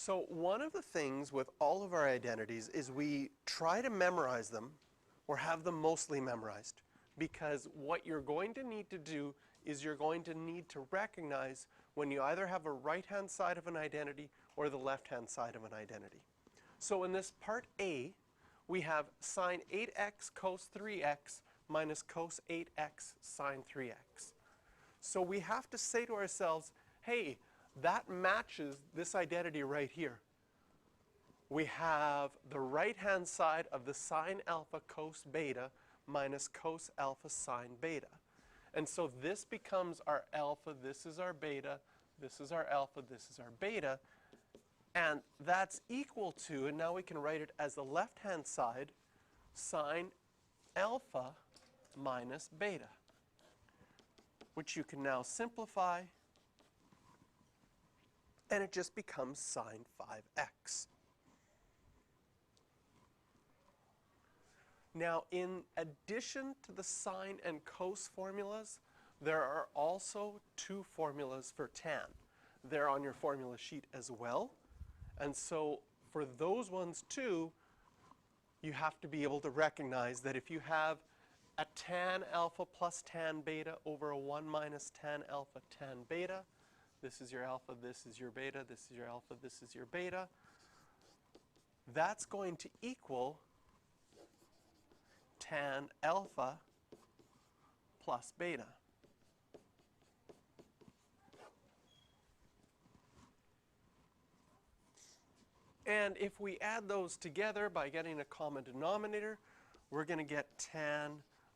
So one of the things with all of our identities is we try to memorize them or have them mostly memorized, because what you're going to need to do is you're going to need to recognize when you either have a right-hand side of an identity or the left-hand side of an identity. So in this part A, we have sine 8x cos 3x minus cos 8x sine 3x. So we have to say to ourselves, hey, that matches this identity right here. We have the right-hand side of the sine alpha cos beta minus cos alpha sine beta. And so this becomes our alpha, this is our beta, this is our alpha, this is our beta. And that's equal to, and now we can write it as the left-hand side, sine alpha minus beta, which you can now simplify, and it just becomes sine 5x. Now, in addition to the sine and cos formulas, there are also two formulas for tan. They're on your formula sheet as well. And so for those ones too, you have to be able to recognize that if you have a tan alpha plus tan beta over a 1 minus tan alpha tan beta, this is your alpha, this is your beta, this is your alpha, this is your beta, that's going to equal tan alpha plus beta. And if we add those together by getting a common denominator, we're going to get tan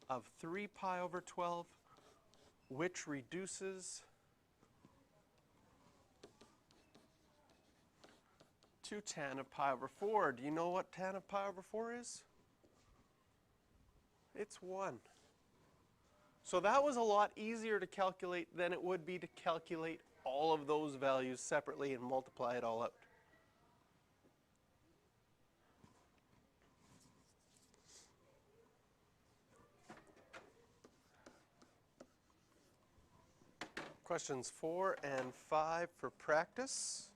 of 3 pi over 12, which reduces to tan of pi over 4. Do you know what tan of pi over 4 is? It's 1. So that was a lot easier to calculate than it would be to calculate all of those values separately and multiply it all out. Questions 4 and 5 for practice.